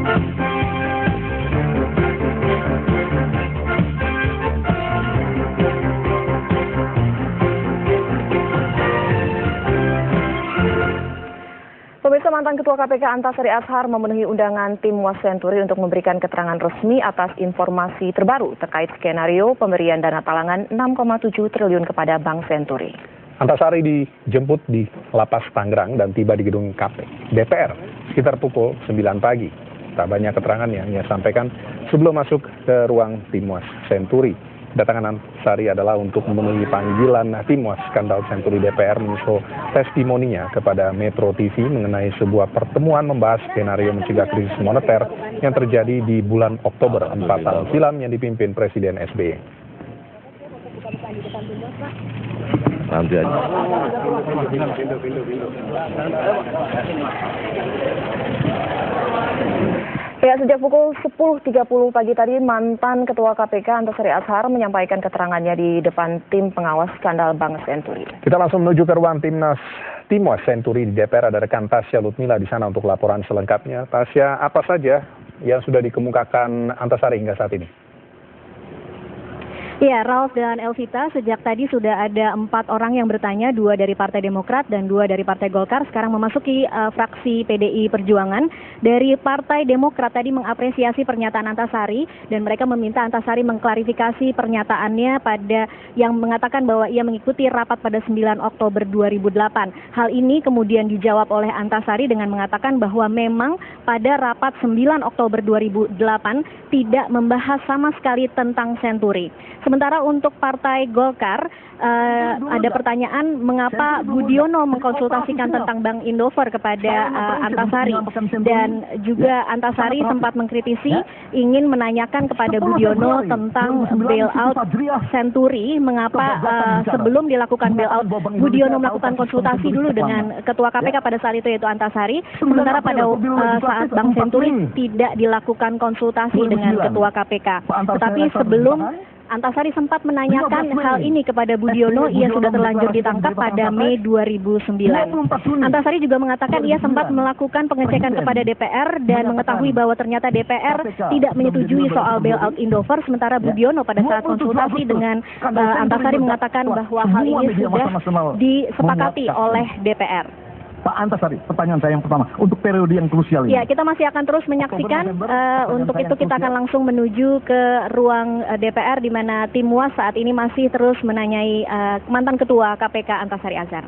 Pemirsa, mantan Ketua KPK Antasari Azhar memenuhi undangan tim Was Senturi untuk memberikan keterangan resmi atas informasi terbaru terkait skenario pemberian dana talangan 6,7 triliun kepada Bank Senturi. Antasari dijemput di Lapas Tangerang dan tiba di gedung DPR sekitar pukul 9 pagi. Tak banyak keterangan yang ia sampaikan sebelum masuk ke ruang tim Was Senturi. Kedatangan Antasari adalah untuk memenuhi panggilan tim Was skandal Senturi DPR menyusul testimoninya kepada Metro TV mengenai sebuah pertemuan membahas skenario mencegah krisis moneter yang terjadi di bulan Oktober 4 tahun silam yang dipimpin Presiden SBY. Nanti aja. Ya, sejak pukul 10.30 pagi tadi, mantan Ketua KPK Antasari Azhar menyampaikan keterangannya di depan tim pengawas skandal Bank Senturi. Kita langsung menuju ke ruang tim Was Senturi di DPR. Ada rekan Tasya Lutmila di sana untuk laporan selengkapnya. Tasya, apa saja yang sudah dikemukakan Antasari hingga saat ini? Ya, Ralf dan Elvita, sejak tadi sudah ada 4 orang yang bertanya, 2 dari Partai Demokrat dan 2 dari Partai Golkar, sekarang memasuki fraksi PDI Perjuangan. Dari Partai Demokrat tadi mengapresiasi pernyataan Antasari dan mereka meminta Antasari mengklarifikasi pernyataannya pada yang mengatakan bahwa ia mengikuti rapat pada 9 Oktober 2008. Hal ini kemudian dijawab oleh Antasari dengan mengatakan bahwa memang pada rapat 9 Oktober 2008 tidak membahas sama sekali tentang Senturi. Sementara untuk Partai Golkar, ada pertanyaan mengapa Budiono mengkonsultasikan tentang Bank Indover kepada Antasari. Dan juga Antasari sempat mengkritisi ingin menanyakan kepada Budiono tentang bailout Senturi. Mengapa sebelum dilakukan bailout, Budiono melakukan konsultasi dulu dengan Ketua KPK pada saat itu, yaitu Antasari. Sementara pada saat Bank Senturi tidak dilakukan konsultasi dengan Ketua KPK. Tetapi sebelum Antasari sempat menanyakan hal ini kepada Budiono, ia sudah terlanjur ditangkap pada Mei 2009. Antasari juga mengatakan ia sempat melakukan pengecekan kepada DPR dan mengetahui bahwa ternyata DPR tidak menyetujui soal bailout Indover, sementara Budiono pada saat konsultasi dengan Antasari mengatakan bahwa hal ini sudah disepakati oleh DPR. Pak Antasari, pertanyaan saya yang pertama, untuk periode yang krusial ini. Ya, kita masih akan terus menyaksikan. Untuk itu kita akan langsung menuju ke ruang DPR di mana tim Was saat ini masih terus menanyai mantan Ketua KPK Antasari Azhar.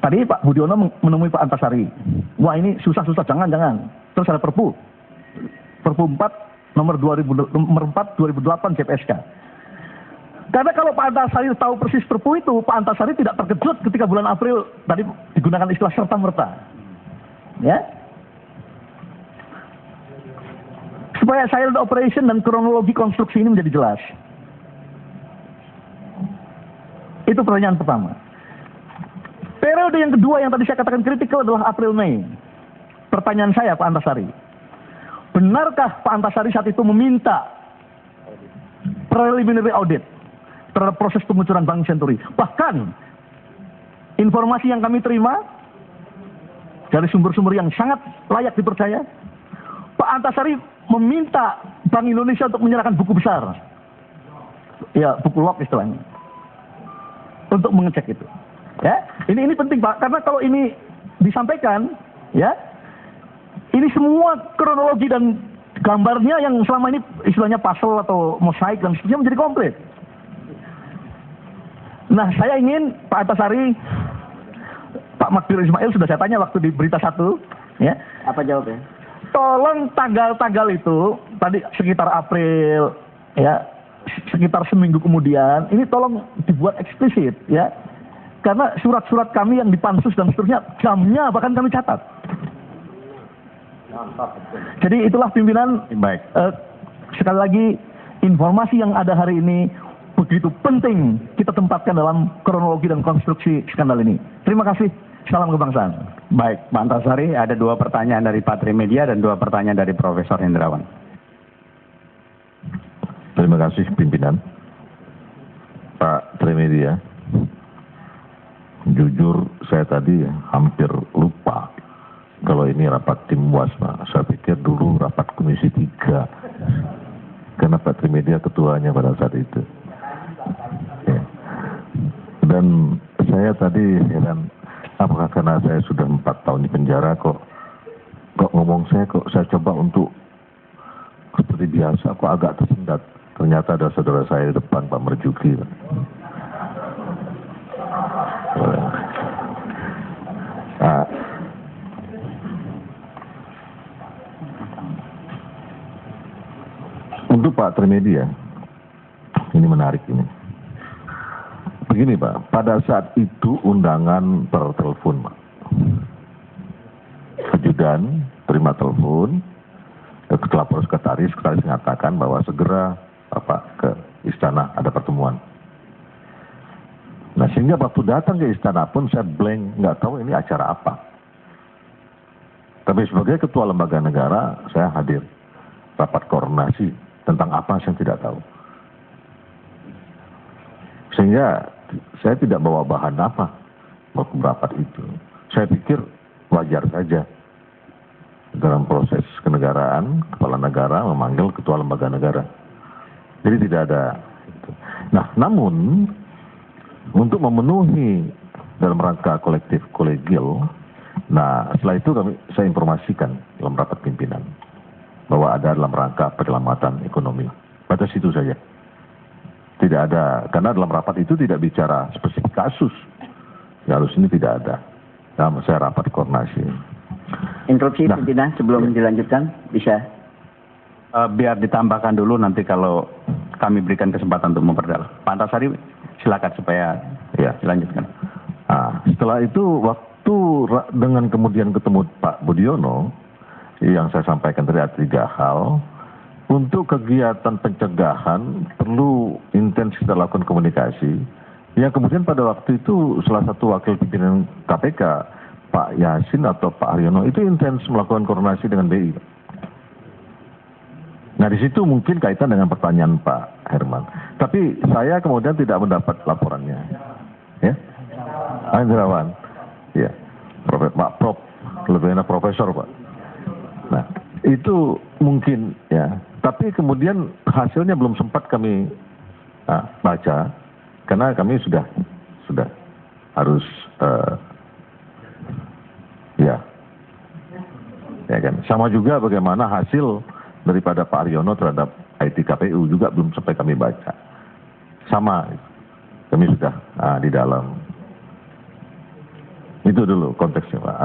Tadi Pak Budiono menemui Pak Antasari. Wah, ini susah-susah, jangan. Terus ada Perpu 4 nomor 4 2008 JPSK. Karena kalau Pak Antasari tahu persis Perpu itu, Pak Antasari tidak terkejut ketika bulan April tadi digunakan istilah serta-merta. Ya. Supaya silent operation dan kronologi konstruksi ini menjadi jelas. Itu pertanyaan pertama. Periode yang kedua yang tadi saya katakan kritikal adalah April-Mei. Pertanyaan saya Pak Antasari, benarkah Pak Antasari saat itu meminta preliminary audit terhadap proses pengucuran Bank Senturi? Bahkan informasi yang kami terima dari sumber-sumber yang sangat layak dipercaya, Pak Antasari meminta Bank Indonesia untuk menyerahkan buku besar, ya buku log istilahnya, untuk mengecek itu. Ya, ini penting Pak, karena kalau ini disampaikan, ya, ini semua kronologi dan gambarnya yang selama ini istilahnya puzzle atau mosaik dan seterusnya menjadi komplit. Nah, saya ingin Pak Antasari, Pak Magdir Ismail sudah saya tanya waktu di Berita 1, ya. Apa jawabnya? Tolong tanggal-tanggal itu tadi sekitar April, ya, sekitar seminggu kemudian, ini tolong dibuat eksplisit, ya. Karena surat-surat kami yang dipansus dan seterusnya, jamnya bahkan kami catat. Jadi itulah pimpinan. Baik. Sekali lagi, informasi yang ada hari ini begitu penting kita tempatkan dalam kronologi dan konstruksi skandal ini. Terima kasih. Salam kebangsaan. Baik, Pak Antasari, ada 2 pertanyaan dari Pak Trimedia dan 2 pertanyaan dari Profesor Hendrawan. Terima kasih pimpinan. Pak Trimedia, jujur saya tadi hampir lupa kalau ini rapat tim UAS, Pak. Saya pikir dulu rapat Komisi 3. Karena Pak Trimedia ketuanya pada saat itu. Ya. Dan saya tadi heran, apakah karena saya sudah 4 tahun di penjara kok ngomong saya coba untuk seperti biasa, kok agak tersendat. Ternyata ada saudara saya di depan, Pak Marjuki. Untuk Pak Trimedia, ini menarik ini. Begini Pak, pada saat itu undangan per telepon Pak. Ajudan terima telepon, lapor sekretaris mengatakan bahwa segera Bapak ke istana ada pertemuan. Nah sehingga waktu datang ke istana pun saya blank, nggak tahu ini acara apa. Tapi sebagai ketua lembaga negara saya hadir rapat koordinasi tentang apa saya tidak tahu. Sehingga saya tidak bawa bahan apa waktu rapat itu. Saya pikir wajar saja dalam proses kenegaraan kepala negara memanggil ketua lembaga negara. Jadi tidak ada. Nah, namun untuk memenuhi dalam rangka kolektif kolegial, nah setelah itu saya informasikan dalam rapat pimpinan bahwa ada dalam rangka penyelamatan ekonomi. Batas itu saja. Tidak ada, karena dalam rapat itu tidak bicara spesifik kasus. Ya harus ini tidak ada. Nah, saya rapat koordinasi. Interupsi pimpinan sebelum dilanjutkan, bisa? Biar ditambahkan dulu nanti kalau kami berikan kesempatan untuk memperdalam. Pak Antasari, silakan supaya dilanjutkan. Nah, setelah itu waktu dengan kemudian ketemu Pak Budiono, yang saya sampaikan tadi ada 3 hal. Untuk kegiatan pencegahan perlu intens kita lakukan komunikasi. Yang kemudian pada waktu itu salah satu wakil pimpinan KPK, Pak Yasin atau Pak Haryono, itu intens melakukan koordinasi dengan BI. Nah di situ mungkin kaitan dengan pertanyaan Pak Herman. Tapi saya kemudian tidak mendapat laporannya. Ya, Andrawan. Ya, Pak Prof, lebih enak Profesor Pak. Nah itu mungkin ya. Tapi kemudian hasilnya belum sempat kami baca karena kami sudah harus ya kan. Sama juga bagaimana hasil daripada Pak Haryono terhadap IT KPU juga belum sampai kami baca. Sama, kami sudah di dalam. Itu dulu konteksnya Pak.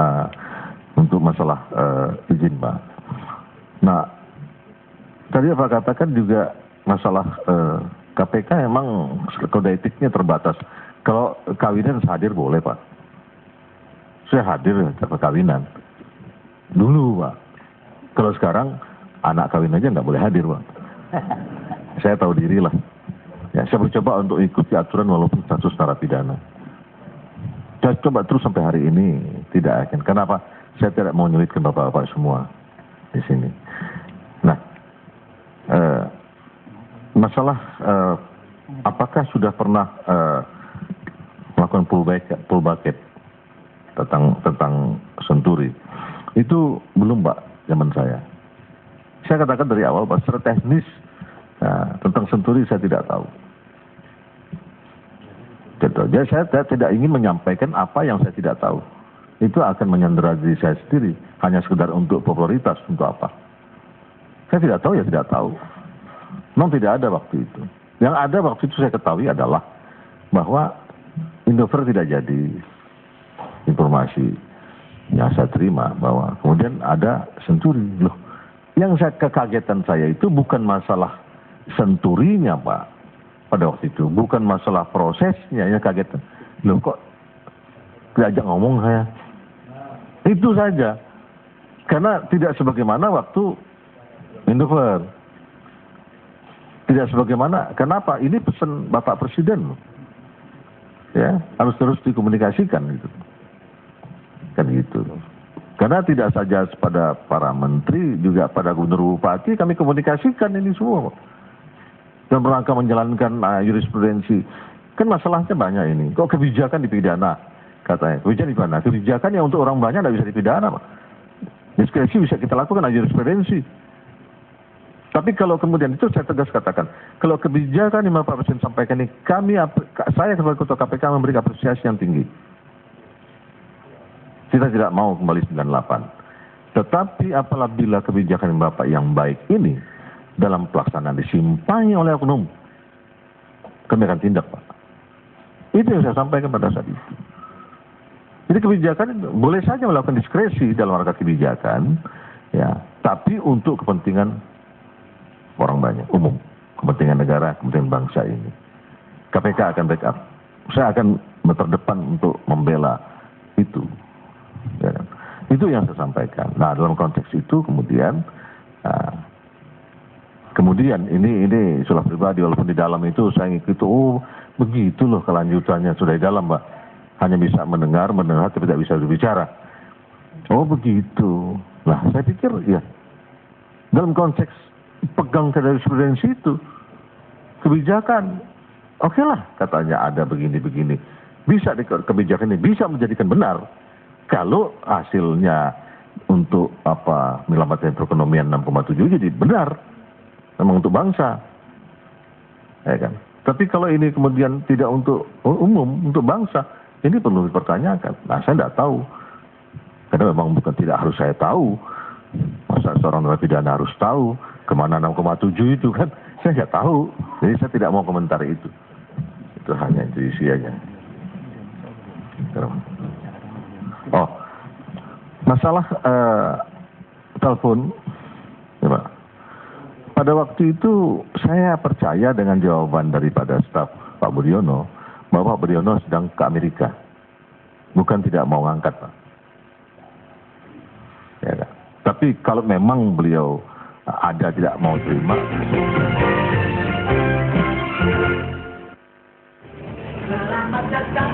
Untuk masalah izin Pak. Nah, tadi Pak katakan juga masalah KPK emang kode etiknya terbatas. Kalau kawinan hadir boleh Pak. Saya hadir ke kawinan. Dulu Pak. Kalau sekarang anak kawin aja nggak boleh hadir Pak. Saya tahu diri lah. Ya, saya mencoba untuk ikuti aturan walaupun status narapidana. Saya coba terus sampai hari ini tidak akan. Kenapa? Saya tidak mau menyulitkan bapak-bapak semua di sini. Nah, masalah apakah sudah pernah melakukan pull bucket tentang Senturi? Itu belum Pak, zaman saya. Saya katakan dari awal Pak, secara teknis tentang Senturi saya tidak tahu. Jadi saya tidak ingin menyampaikan apa yang saya tidak tahu. Itu akan menyandera diri saya sendiri. Hanya sekedar untuk popularitas, untuk apa. Saya tidak tahu ya tidak tahu. Memang tidak ada waktu itu. Yang ada waktu itu saya ketahui adalah bahwa Indofer tidak jadi. Informasi yang saya terima bahwa kemudian ada Senturi. Loh, yang kekagetan saya itu bukan masalah Senturinya Pak pada waktu itu, bukan masalah prosesnya yang kagetan. Loh kok diajak ngomong saya? Itu saja. Karena tidak sebagaimana waktu Indofer. Tidak sebagaimana, kenapa? Ini pesan Bapak Presiden. Ya, harus terus dikomunikasikan gitu. Kan gitu. Karena tidak saja pada para menteri, juga pada gubernur bupati kami komunikasikan ini semua. Dan rangka menjalankan jurisprudensi. Kan masalahnya banyak ini. Kok kebijakan dipidana? Katanya. Kebijakan di mana? Kebijakan yang untuk orang banyak tidak bisa dipidana Pak. Diskresi bisa kita lakukan aja jurisprudensi. Tapi kalau kemudian itu saya tegas katakan, kalau kebijakan yang Pak Presiden sampaikan ini, saya sebagai Ketua KPK memberi apresiasi yang tinggi. Kita tidak mau kembali 98. Tetapi apabila kebijakan Bapak yang baik ini dalam pelaksanaan disimpangi oleh oknum, kami akan tindak, Pak. Itu yang saya sampaikan pada saat itu. Jadi kebijakan boleh saja melakukan diskresi dalam rangka kebijakan, ya, tapi untuk kepentingan orang banyak, umum, kepentingan negara, kepentingan bangsa ini. KPK akan backup. Saya akan terdepan untuk membela itu. Ya kan? Itu yang saya sampaikan. Nah, dalam konteks itu kemudian ini sudah pribadi, walaupun di dalam itu saya ngikut, oh begitu loh kelanjutannya, sudah di dalam, Pak. Hanya bisa mendengar tapi tidak bisa berbicara. Oh begitu. Nah, saya pikir ya, dalam konteks pegang ke jurisprudensi itu, kebijakan, oke lah katanya ada begini-begini. Bisa kebijakan ini bisa menjadikan benar. Kalau hasilnya untuk menyelamatkan perekonomian 6,7 jadi benar. Memang untuk bangsa. Ya kan? Tapi kalau ini kemudian tidak untuk umum, untuk bangsa, ini perlu dipertanyakan. Nah, saya tidak tahu. Karena memang bukan tidak harus saya tahu. Masa seorang narapidana harus tahu kemana 6,7 itu kan? Saya nggak tahu. Jadi saya tidak mau komentar itu. Itu hanya intuisi aja. Oh, masalah telepon, ya Pak. Pada waktu itu saya percaya dengan jawaban daripada staf Pak Budiono bahwa Pak Budiono sedang ke Amerika, bukan tidak mau ngangkat, Pak. Ya, kan? Tapi kalau memang beliau ada tidak mau terima. Selamat datang